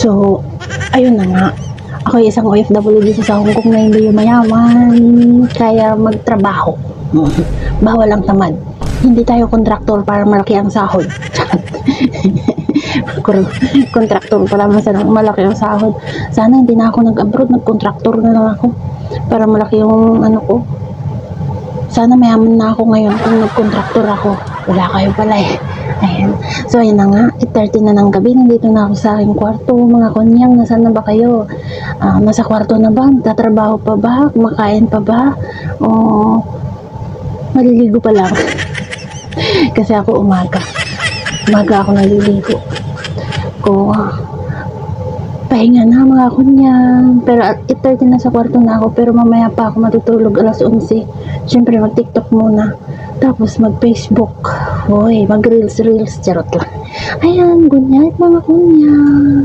So, ayun na nga. Ako ay isang OFW dito sa Hong Kong na hindi mayaman, kaya magtrabaho. Bawal ang tamad. Hindi tayo kontraktor para malaki ang sahod. Kontraktor para malaki ang sahod. Sana hindi na ako nag-abroad, nag-kontraktor na lang ako para malaki yung ano ko. Sana mayaman na ako ngayon kung nag-kontraktor ako. Wala kayo pala eh. Ayan. So, ayun na nga. 8:30 na ng gabi. Nandito na ako sa aking kwarto. Mga kunyang, nasaan na ba kayo? Nasa kwarto na ba? Tatrabaho pa ba? Kumakain pa ba? O maliligo pa lang? Kasi ako umaga. Umaga ako naliligo. Pahinga na mga kunyang. Pero 8:30 na sa kwarto na ako. Pero mamaya pa ako matutulog 11:00. Siyempre mag-TikTok muna. Tapos mag-Facebook. Hoy, mag-reels, charot lang. Ayan, good night mga kunyang.